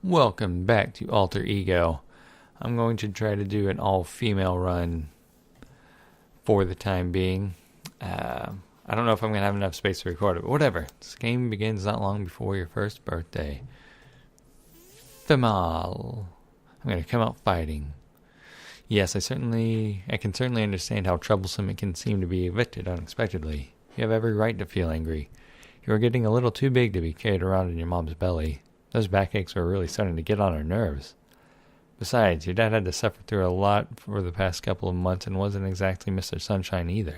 Welcome back to Alter Ego. I'm going to try to do an all-female run for the time being. I don't know if I'm going to have enough space to record it, but whatever. This game begins not long before your first birthday. Femal. I'm going to come out fighting. Yes, I can certainly understand how troublesome it can seem to be evicted unexpectedly. You have every right to feel angry. You are getting a little too big to be carried around in your mom's belly. Those backaches were really starting to get on her nerves. Besides, your dad had to suffer through a lot for the past couple of months and wasn't exactly Mr. Sunshine either.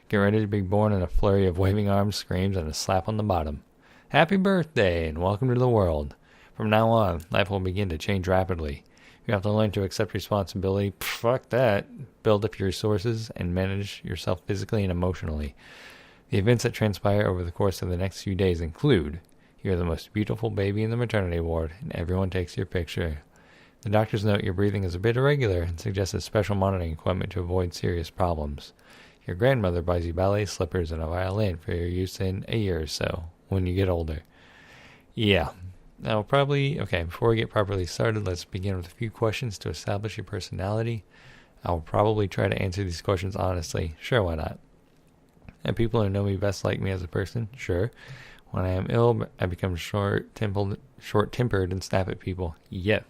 Get ready to be born in a flurry of waving arms, screams, and a slap on the bottom. Happy birthday, and welcome to the world. From now on, life will begin to change rapidly. You have to learn to accept responsibility, fuck that, build up your resources, and manage yourself physically and emotionally. The events that transpire over the course of the next few days include: you're the most beautiful baby in the maternity ward, and everyone takes your picture. The doctors note your breathing is a bit irregular and suggested special monitoring equipment to avoid serious problems. Your grandmother buys you ballet slippers and a violin for your use in a year or so, when you get older. Yeah. Before we get properly started, let's begin with a few questions to establish your personality. I'll probably try to answer these questions honestly. Sure, why not? And people who know me best like me as a person? Sure. When I am ill, I become short-tempered and snap at people. Yes.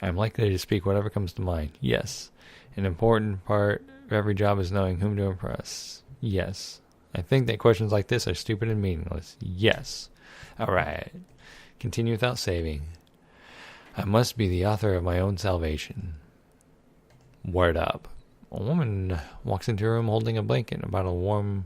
I am likely to speak whatever comes to mind. Yes. An important part of every job is knowing whom to impress. Yes. I think that questions like this are stupid and meaningless. Yes. Alright. Continue without saving. I must be the author of my own salvation. Word up. A woman walks into a room holding a blanket and a bottle of warm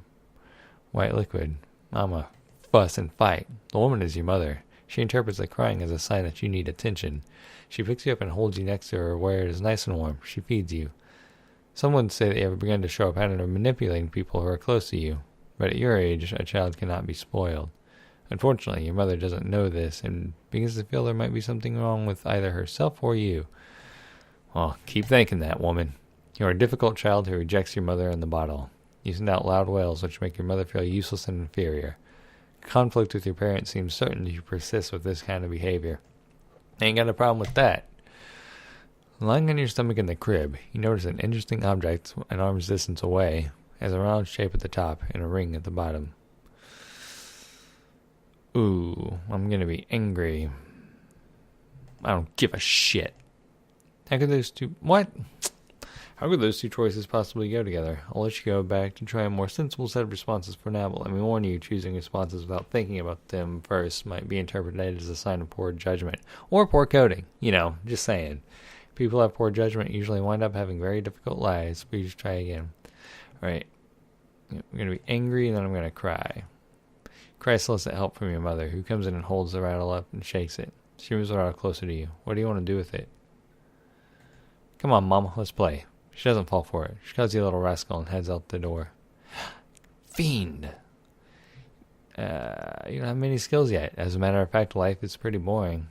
white liquid. Mama. Fuss and fight. The woman is your mother. She interprets the crying as a sign that you need attention. She picks you up and holds you next to her where it is nice and warm. She feeds you. Some would say that you have begun to show a pattern of manipulating people who are close to you, but at your age, a child cannot be spoiled. Unfortunately, your mother doesn't know this and begins to feel there might be something wrong with either herself or you. Well, keep thinking that, woman. You are a difficult child who rejects your mother in the bottle. You send out loud wails which make your mother feel useless and inferior. Conflict with your parents seems certain if you persist with this kind of behavior. Ain't got a problem with that. Lying on your stomach in the crib, you notice an interesting object an arm's distance away, has a round shape at the top and a ring at the bottom. Ooh, I'm gonna be angry. I don't give a shit. How could those two choices possibly go together? I'll let you go back to try a more sensible set of responses for now, but let me warn you, choosing responses without thinking about them first might be interpreted as a sign of poor judgment. Or poor coding. Just saying. People have poor judgment usually wind up having very difficult lives. Please try again. Alright. I'm going to be angry and then I'm going to cry. Cry solicit help from your mother, who comes in and holds the rattle up and shakes it. She moves the rattle closer to you. What do you want to do with it? Come on, Mama, let's play. She doesn't fall for it. She calls you a little rascal and heads out the door. Fiend! You don't have many skills yet. As a matter of fact, life is pretty boring.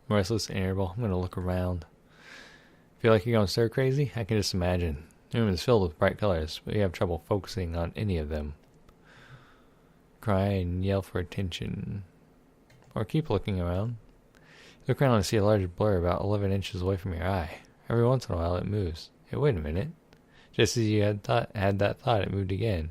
Restless and irritable. I'm going to look around. Feel like you're going stir crazy? I can just imagine. The room is filled with bright colors, but you have trouble focusing on any of them. Cry and yell for attention. Or keep looking around. Look around and see a large blur about 11 inches away from your eye. Every once in a while it moves. Hey, wait a minute. Just as you had that thought, it moved again.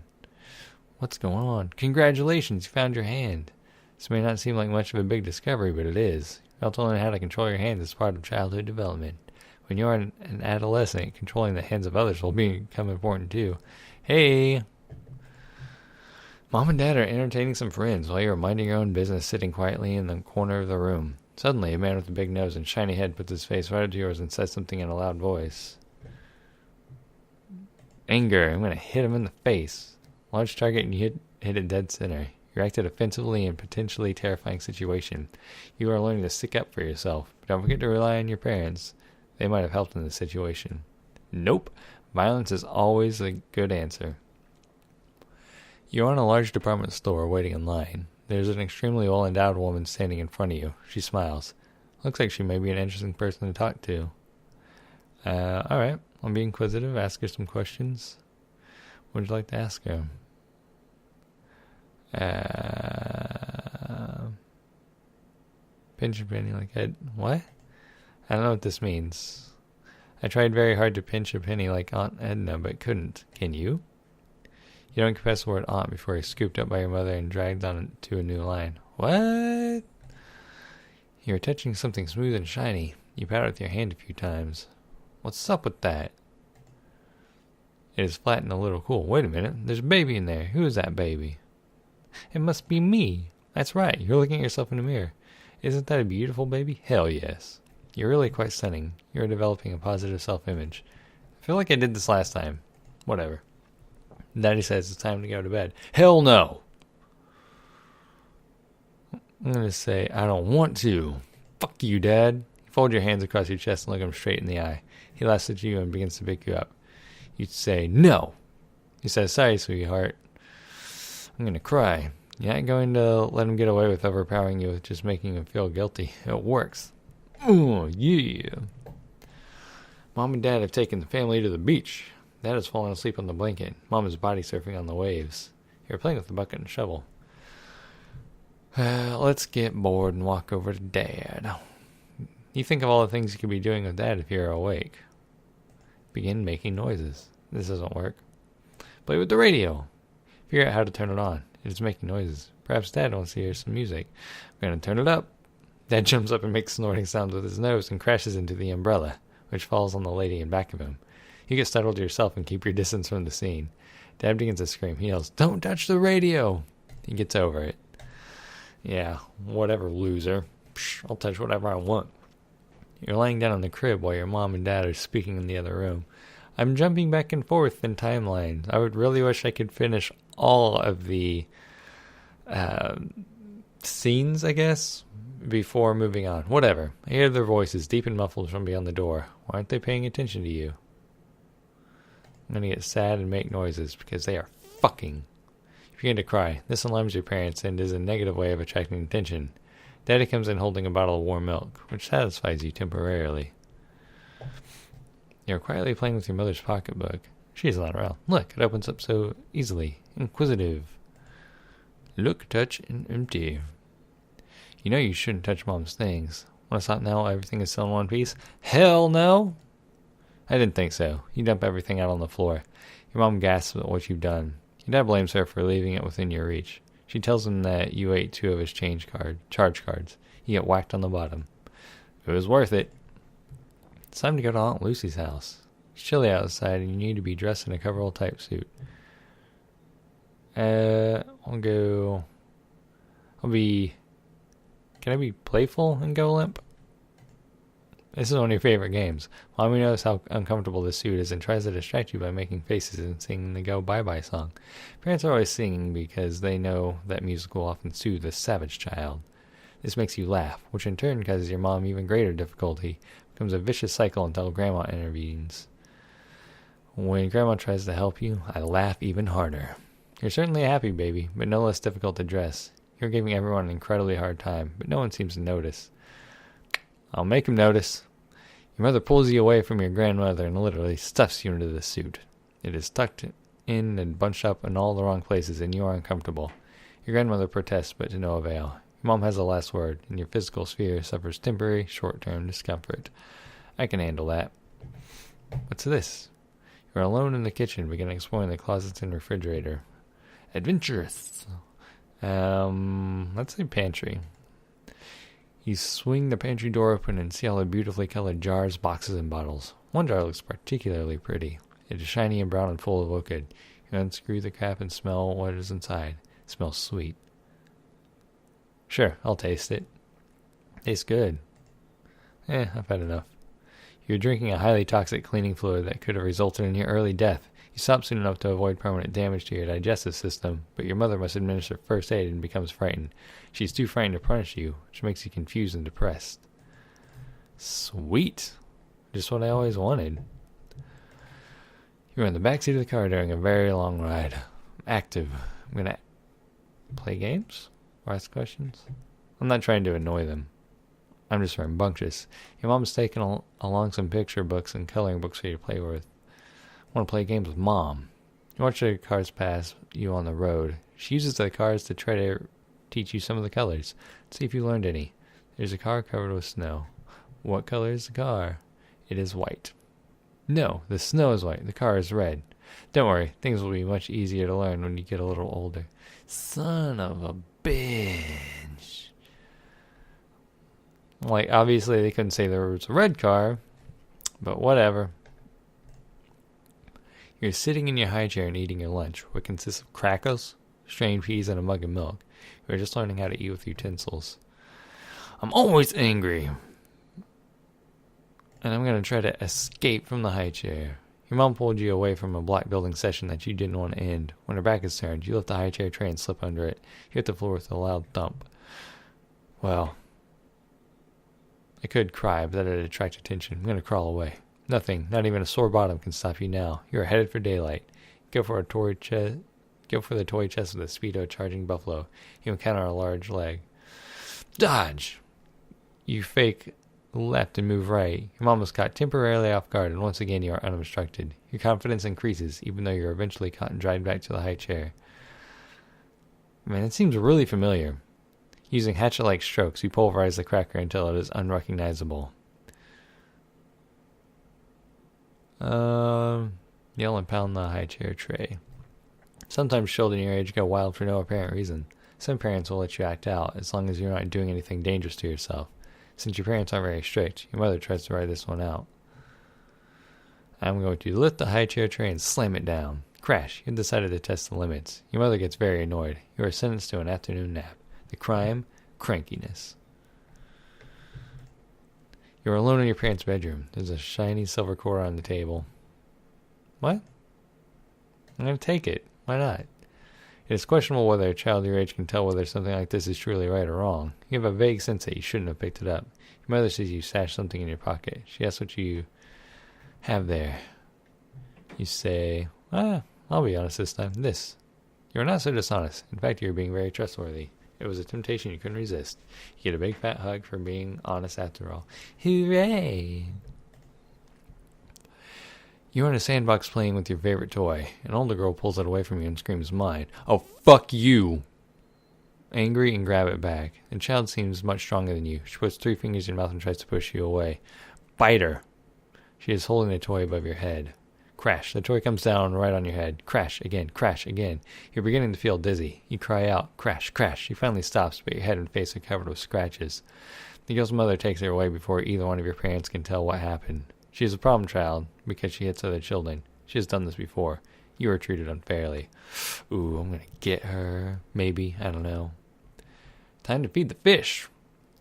What's going on? Congratulations, you found your hand. This may not seem like much of a big discovery, but it is. You have to learn how to control your hands as part of childhood development. When you are an adolescent, controlling the hands of others will become important too. Hey! Mom and Dad are entertaining some friends while you're minding your own business, sitting quietly in the corner of the room. Suddenly, a man with a big nose and shiny head puts his face right up to yours and says something in a loud voice. Anger. I'm going to hit him in the face. Large target and you hit it dead center. You acted offensively in a potentially terrifying situation. You are learning to stick up for yourself. But don't forget to rely on your parents. They might have helped in this situation. Nope. Violence is always a good answer. You're in a large department store waiting in line. There's an extremely well-endowed woman standing in front of you. She smiles. Looks like she may be an interesting person to talk to. Alright. I'll be inquisitive. Ask her some questions. What would you like to ask her? pinch a penny like what? I don't know what this means. I tried very hard to pinch a penny like Aunt Edna, but couldn't. Can you? You don't confess the word aunt before you're scooped up by your mother and dragged on to a new line. What? You're touching something smooth and shiny. You pat it with your hand a few times. What's up with that? It is flat and a little cool. Wait a minute. There's a baby in there. Who is that baby? It must be me. That's right. You're looking at yourself in the mirror. Isn't that a beautiful baby? Hell yes. You're really quite stunning. You're developing a positive self-image. I feel like I did this last time. Whatever. Daddy says it's time to go to bed. Hell no! I'm going to say, I don't want to. Fuck you, Dad. You fold your hands across your chest and look him straight in the eye. He laughs at you and begins to pick you up. You say, no. He says, sorry, sweetheart. I'm going to cry. You're not going to let him get away with overpowering you with just making him feel guilty. It works. Oh, yeah. Mom and Dad have taken the family to the beach. Dad has fallen asleep on the blanket. Mom is body surfing on the waves. You're playing with the bucket and shovel. Let's get bored and walk over to Dad. You think of all the things you could be doing with Dad if you're awake. Begin making noises. This doesn't work. Play with the radio. Figure out how to turn it on. It is making noises. Perhaps Dad wants to hear some music. I'm going to turn it up. Dad jumps up and makes snorting sounds with his nose and crashes into the umbrella, which falls on the lady in back of him. You get startled yourself and keep your distance from the scene. Dad begins to scream. He yells, "Don't touch the radio!" He gets over it. Yeah, whatever, loser. Psh, I'll touch whatever I want. You're laying down on the crib while your mom and dad are speaking in the other room. I'm jumping back and forth in timelines. I would really wish I could finish all of the scenes, I guess, before moving on. Whatever. I hear their voices deep and muffled from beyond the door. Why aren't they paying attention to you? I'm going to get sad and make noises because they are fucking. You begin to cry. This alarms your parents and is a negative way of attracting attention. Daddy comes in holding a bottle of warm milk, which satisfies you temporarily. You're quietly playing with your mother's pocketbook. She's not around. Look, it opens up so easily. Inquisitive. Look, touch, and empty. You know you shouldn't touch Mom's things. Want to stop now? Everything is still in one piece? Hell no! I didn't think so. You dump everything out on the floor. Your mom gasps at what you've done. Your dad blames her for leaving it within your reach. She tells him that you ate 2 of his charge cards. You get whacked on the bottom. It was worth it. It's time to go to Aunt Lucy's house. It's chilly outside and you need to be dressed in a coverall type suit. Can I be playful and go limp? This is one of your favorite games. Mommy knows how uncomfortable this suit is and tries to distract you by making faces and singing the Go Bye Bye song. Parents are always singing because they know that music will often soothe a savage child. This makes you laugh, which in turn causes your mom even greater difficulty. It becomes a vicious cycle until Grandma intervenes. When Grandma tries to help you, I laugh even harder. You're certainly a happy baby, but no less difficult to dress. You're giving everyone an incredibly hard time, but no one seems to notice. I'll make him notice. Your mother pulls you away from your grandmother and literally stuffs you into the suit. It is tucked in and bunched up in all the wrong places, and you are uncomfortable. Your grandmother protests, but to no avail. Your mom has the last word, and your physical sphere suffers temporary, short-term discomfort. I can handle that. What's this? You're alone in the kitchen, begin exploring the closets and refrigerator. Adventurous. Let's say pantry. You swing the pantry door open and see all the beautifully colored jars, boxes, and bottles. One jar looks particularly pretty. It is shiny and brown and full of liquid. You unscrew the cap and smell what is inside. It smells sweet. Sure, I'll taste it. Tastes good. I've had enough. You're drinking a highly toxic cleaning fluid that could have resulted in your early death. You stop soon enough to avoid permanent damage to your digestive system, but your mother must administer first aid and becomes frightened. She's too frightened to punish you, which makes you confused and depressed. Sweet. Just what I always wanted. You're in the backseat of the car during a very long ride. Active. I'm going to play games? Or ask questions? I'm not trying to annoy them. I'm just rambunctious. Your mom's taken along some picture books and coloring books for you to play with. I want to play games with Mom. You watch the cars pass you on the road. She uses the cars to try to teach you some of the colors. See if you learned any. There's a car covered with snow. What color is the car? It is white. No, the snow is white. The car is red. Don't worry, things will be much easier to learn when you get a little older. Son of a bitch. Like, obviously they couldn't say there was a red car, but whatever. You're sitting in your high chair and eating your lunch, which consists of crackers, strained peas, and a mug of milk. You're just learning how to eat with utensils. I'm always angry. And I'm going to try to escape from the high chair. Your mom pulled you away from a block building session that you didn't want to end. When her back is turned, you lift the high chair tray and slip under it. You hit the floor with a loud thump. Well, I could cry, but that'd attract attention. I'm going to crawl away. Nothing, not even a sore bottom, can stop you now. You are headed for daylight. Go for the toy chest with a speedo charging buffalo. You encounter a large leg. Dodge! You fake left and move right. Your mom was caught temporarily off guard, and once again you are unobstructed. Your confidence increases, even though you're eventually caught and dragged back to the high chair. Man, it seems really familiar. Using hatchet-like strokes, you pulverize the cracker until it is unrecognizable. Yell and pound the high chair tray. Sometimes children your age go wild for no apparent reason. Some parents will let you act out, as long as you're not doing anything dangerous to yourself. Since your parents aren't very strict, your mother tries to ride this one out. I'm going to lift the high chair tray and slam it down. Crash, you've decided to test the limits. Your mother gets very annoyed. You are sentenced to an afternoon nap. The crime, crankiness. You're alone in your parents' bedroom. There's a shiny silver quarter on the table. What? I'm going to take it. Why not? It is questionable whether a child your age can tell whether something like this is truly right or wrong. You have a vague sense that you shouldn't have picked it up. Your mother sees you stash something in your pocket. She asks what you have there. You say, I'll be honest this time. This. You're not so dishonest. In fact, you're being very trustworthy. It was a temptation you couldn't resist. You get a big fat hug for being honest after all. Hooray! You're in a sandbox playing with your favorite toy. An older girl pulls it away from you and screams, mine. Oh, fuck you! Angry and grab it back. The child seems much stronger than you. She puts 3 fingers in your mouth and tries to push you away. Bite her! She is holding the toy above your head. Crash. The toy comes down right on your head. Crash again. Crash again. You're beginning to feel dizzy. You cry out. Crash. Crash. She finally stops, but your head and face are covered with scratches. The girl's mother takes her away before either one of your parents can tell what happened. She is a problem child because she hits other children. She has done this before. You were treated unfairly. Ooh, I'm going to get her. Maybe. I don't know. Time to feed the fish.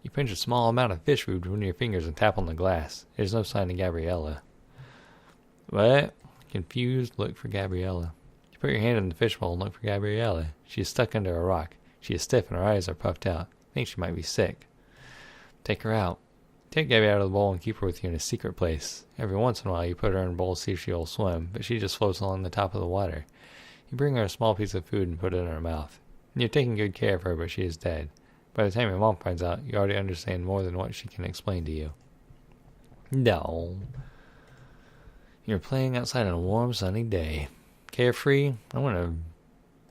You pinch a small amount of fish food with one of your fingers and tap on the glass. There's no sign of Gabriella. What? Confused, look for Gabriella. You put your hand in the fishbowl and look for Gabriella. She is stuck under a rock. She is stiff and her eyes are puffed out. Think she might be sick. Take her out. Take Gabby out of the bowl and keep her with you in a secret place. Every once in a while you put her in a bowl to see if she'll swim, but she just floats along the top of the water. You bring her a small piece of food and put it in her mouth. You're taking good care of her, but she is dead. By the time your mom finds out, you already understand more than what she can explain to you. No. You're playing outside on a warm, sunny day. Carefree, I want to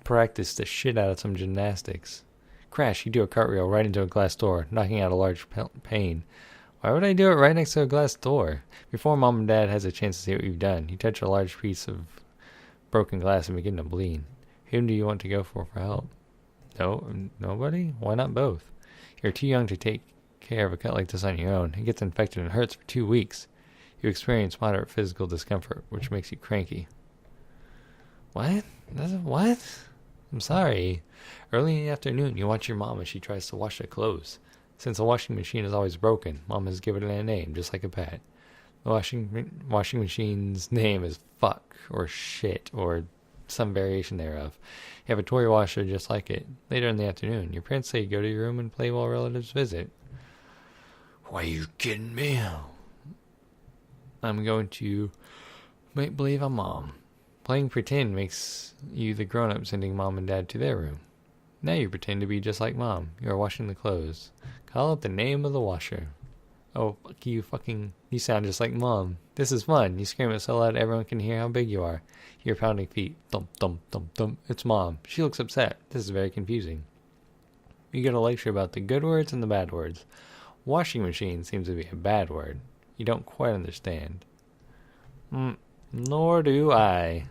practice the shit out of some gymnastics. Crash, you do a cartwheel right into a glass door, knocking out a large pane. Why would I do it right next to a glass door? Before Mom and Dad has a chance to see what you've done, you touch a large piece of broken glass and begin to bleed. Whom do you want to go for help? No, nobody? Why not both? You're too young to take care of a cut like this on your own. It gets infected and hurts for 2 weeks. You experience moderate physical discomfort, which makes you cranky. What? What? I'm sorry. Early in the afternoon, you watch your mom as she tries to wash her clothes. Since the washing machine is always broken, Mom has given it a name, just like a pet. The washing machine's name is fuck, or shit, or some variation thereof. You have a toy washer just like it. Later in the afternoon, your parents say go to your room and play while relatives visit. Why are you kidding me? I'm going to make believe I'm Mom. Playing pretend makes you the grown-up sending Mom and Dad to their room. Now you pretend to be just like Mom. You are washing the clothes. Call out the name of the washer. Oh, fuck you, you sound just like Mom. This is fun. You scream it so loud everyone can hear how big you are. You're pounding feet. Thump, thump, thump, thump. It's Mom. She looks upset. This is very confusing. You get a lecture about the good words and the bad words. Washing machine seems to be a bad word. You don't quite understand. Nor do I.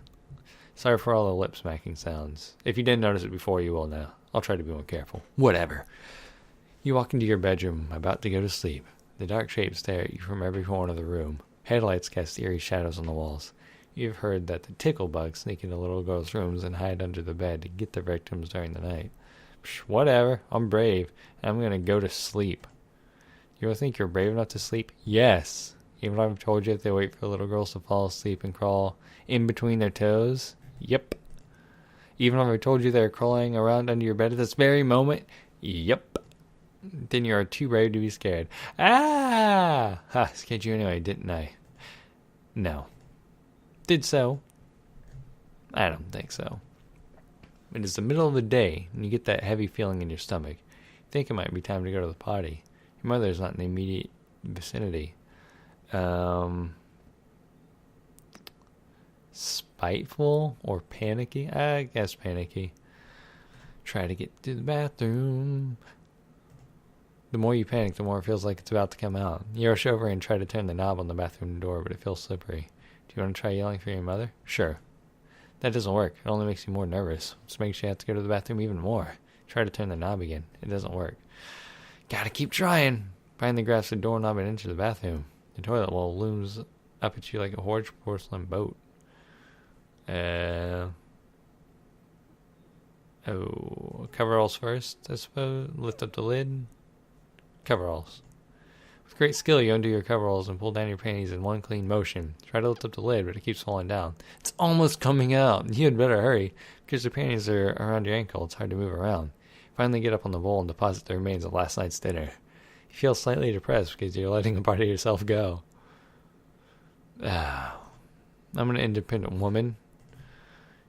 Sorry for all the lip smacking sounds. If you didn't notice it before, you will now. I'll try to be more careful. Whatever. You walk into your bedroom, about to go to sleep. The dark shapes stare at you from every corner of the room. Headlights cast eerie shadows on the walls. You've heard that the tickle bugs sneak into little girls' rooms and hide under the bed to get their victims during the night. Psh, whatever. I'm brave, and I'm going to go to sleep. You ever think you're brave enough to sleep? Yes. Even if I've told you that they wait for little girls to fall asleep and crawl in between their toes? Yep. Even if I told you they're crawling around under your bed at this very moment? Yep. Then you are too brave to be scared. Ah! Ha, scared you anyway, didn't I? No. Did so? I don't think so. It is the middle of the day, and you get that heavy feeling in your stomach. You think it might be time to go to the potty. Your mother is not in the immediate vicinity. Spiteful or panicky? I guess panicky. Try to get to the bathroom. The more you panic, the more it feels like it's about to come out. You rush over and try to turn the knob on the bathroom door, but it feels slippery. Do you want to try yelling for your mother? Sure. That doesn't work. It only makes you more nervous. It makes you have to go to the bathroom even more. Try to turn the knob again. It doesn't work. Gotta keep trying. Finally grabs the doorknob and enters the bathroom. The toilet bowl looms up at you like a huge porcelain boat. Coveralls first, I suppose. Lift up the lid. Coveralls. With great skill, you undo your coveralls and pull down your panties in one clean motion. Try to lift up the lid, but it keeps falling down. It's almost coming out. You had better hurry, because the panties are around your ankle. It's hard to move around. Finally get up on the bowl and deposit the remains of last night's dinner. You feel slightly depressed because you're letting a part of yourself go. I'm an independent woman.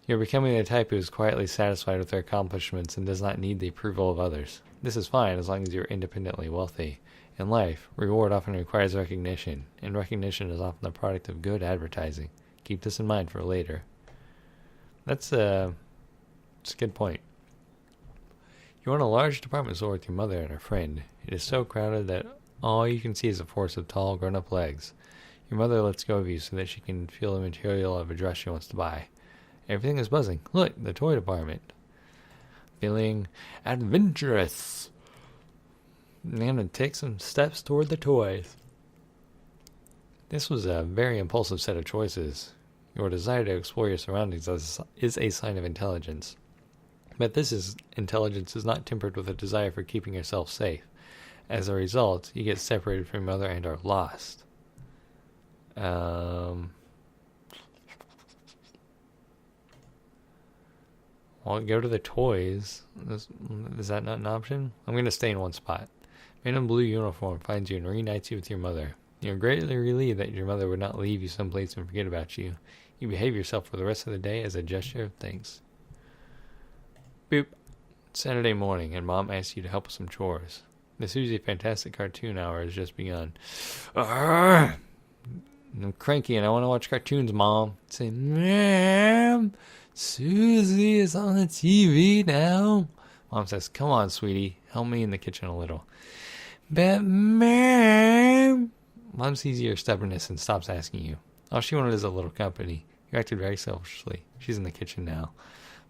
You're becoming the type who is quietly satisfied with their accomplishments and does not need the approval of others. This is fine as long as you're independently wealthy. In life, reward often requires recognition, and recognition is often the product of good advertising. Keep this in mind for later. That's a good point. You're in a large department store with your mother and her friend. It is so crowded that all you can see is a forest of tall, grown-up legs. Your mother lets go of you so that she can feel the material of a dress she wants to buy. Everything is buzzing. Look, the toy department. Feeling adventurous. I'm going to take some steps toward the toys. This was a very impulsive set of choices. Your desire to explore your surroundings is a sign of intelligence. But intelligence is not tempered with a desire for keeping yourself safe. As a result, you get separated from your mother and are lost. Well, go to the toys. Is that not an option? I'm going to stay in one spot. Man in blue uniform finds you and reunites you with your mother. You're greatly relieved that your mother would not leave you someplace and forget about you. You behave yourself for the rest of the day as a gesture of thanks. Boop. It's Saturday morning, and Mom asks you to help with some chores. The Susie Fantastic cartoon hour has just begun. Arrgh! I'm cranky and I want to watch cartoons, Mom. Say, Ma'am, Susie is on the TV now. Mom says, come on, sweetie. Help me in the kitchen a little. But, Ma'am. Mom sees your stubbornness and stops asking you. All she wanted is a little company. You acted very selfishly. She's in the kitchen now.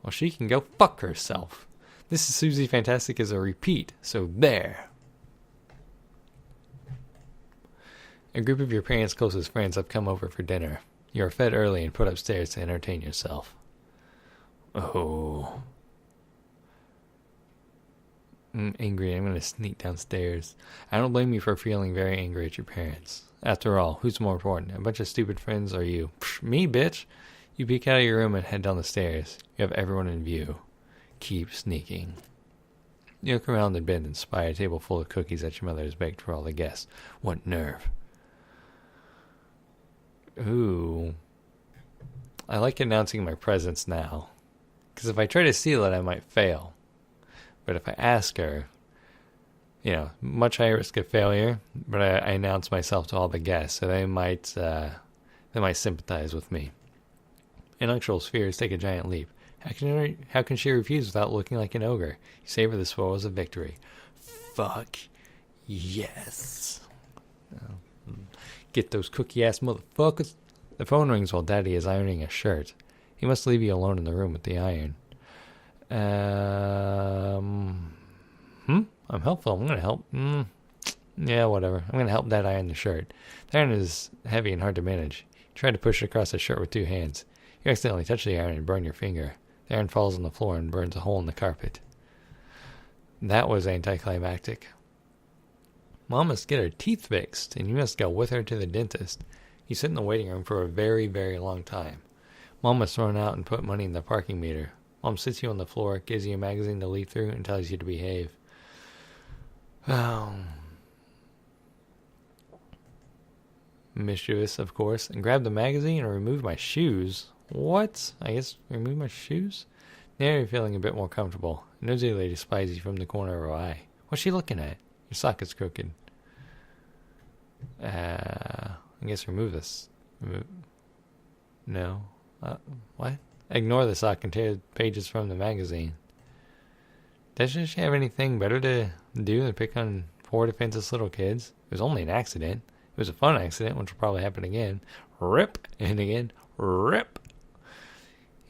Well, she can go fuck herself. This is Susie Fantastic is a repeat, so there. A group of your parents' closest friends have come over for dinner. You are fed early and put upstairs to entertain yourself. Oh. I'm angry. I'm going to sneak downstairs. I don't blame you for feeling very angry at your parents. After all, who's more important, a bunch of stupid friends or you? Psh, me, bitch. You peek out of your room and head down the stairs. You have everyone in view. Keep sneaking. You look around the bed and spy a table full of cookies that your mother has baked for all the guests. What nerve. Ooh. I like announcing my presence now. Because if I try to steal it, I might fail. But if I ask her, much higher risk of failure, but I announce myself to all the guests, so they might sympathize with me. Intellectual spheres take a giant leap. How can she refuse without looking like an ogre? You savor the spoils of victory. Fuck Yes. Get those cookie-ass motherfuckers. The phone rings while Daddy is ironing a shirt. He must leave you alone in the room with the iron. I'm helpful. I'm going to help. Yeah, whatever. I'm going to help Dad iron the shirt. The iron is heavy and hard to manage. You try to push it across the shirt with 2 hands. You accidentally touch the iron and burn your finger. The iron falls on the floor and burns a hole in the carpet. That was anticlimactic. Mom must get her teeth fixed, and you must go with her to the dentist. You sit in the waiting room for a very, very long time. Mom must run out and put money in the parking meter. Mom sits you on the floor, gives you a magazine to leaf through, and tells you to behave. Mischievous, of course, and grabbed the magazine and removed my shoes. What? I guess remove my shoes? Now you're feeling a bit more comfortable. A nosy lady spies you from the corner of her eye. What's she looking at? Your sock is crooked. I guess remove this. No. What? Ignore the sock and tear pages from the magazine. Doesn't she have anything better to do than pick on poor defenseless little kids? It was only an accident. It was a fun accident, which will probably happen again. Rip. And again. Rip.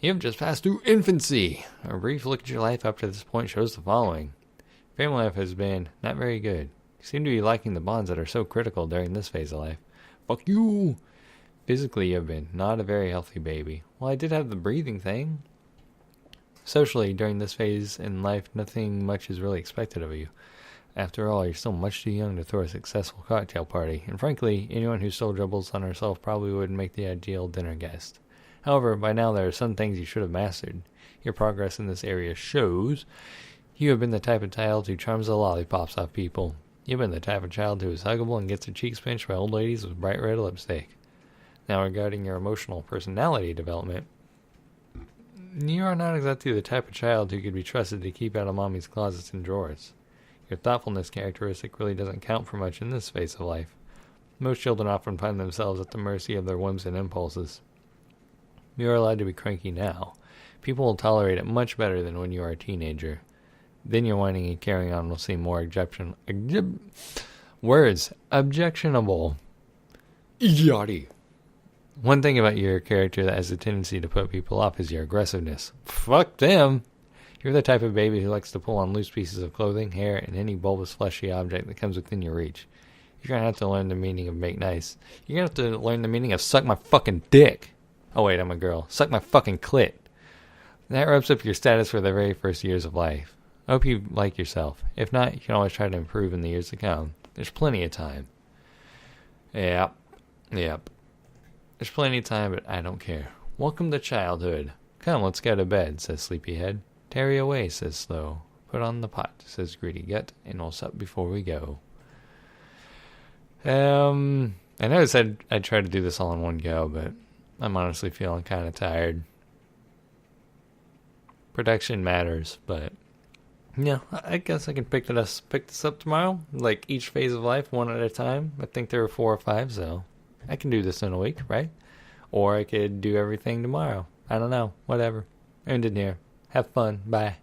You have just passed through infancy. A brief look at your life up to this point shows the following. Family life has been not very good. You seem to be liking the bonds that are so critical during this phase of life. Fuck you. Physically, you have been not a very healthy baby. Well, I did have the breathing thing. Socially, during this phase in life, nothing much is really expected of you. After all, you're still much too young to throw a successful cocktail party, and frankly, anyone who still dribbles on herself probably wouldn't make the ideal dinner guest. However, by now there are some things you should have mastered. Your progress in this area shows. You have been the type of child who charms the lollipops off people. You've been the type of child who is huggable and gets her cheeks pinched by old ladies with bright red lipstick. Now, regarding your emotional personality development, you are not exactly the type of child who could be trusted to keep out of mommy's closets and drawers. Your thoughtfulness characteristic really doesn't count for much in this phase of life. Most children often find themselves at the mercy of their whims and impulses. You are allowed to be cranky now. People will tolerate it much better than when you are a teenager. Then your whining and carrying on will seem more objectionable. Idiotic. One thing about your character that has a tendency to put people off is your aggressiveness. Fuck them! You're the type of baby who likes to pull on loose pieces of clothing, hair, and any bulbous fleshy object that comes within your reach. You're gonna have to learn the meaning of make nice. You're gonna have to learn the meaning of suck my fucking dick. Oh wait, I'm a girl. Suck my fucking clit. That wraps up your status for the very first years of life. I hope you like yourself. If not, you can always try to improve in the years to come. There's plenty of time. Yep. There's plenty of time, but I don't care. Welcome to childhood. Come, let's go to bed, says Sleepyhead. Tarry away, says Slow. Put on the pot, says Greedy Gut, and we'll sup before we go. I know I said I'd try to do this all in one go, but I'm honestly feeling kind of tired. Production matters, but yeah, I guess I can pick this up tomorrow. Like each phase of life, one at a time. I think there are 4 or 5, so I can do this in a week, right? Or I could do everything tomorrow. I don't know. Whatever. Ended here. Have fun. Bye.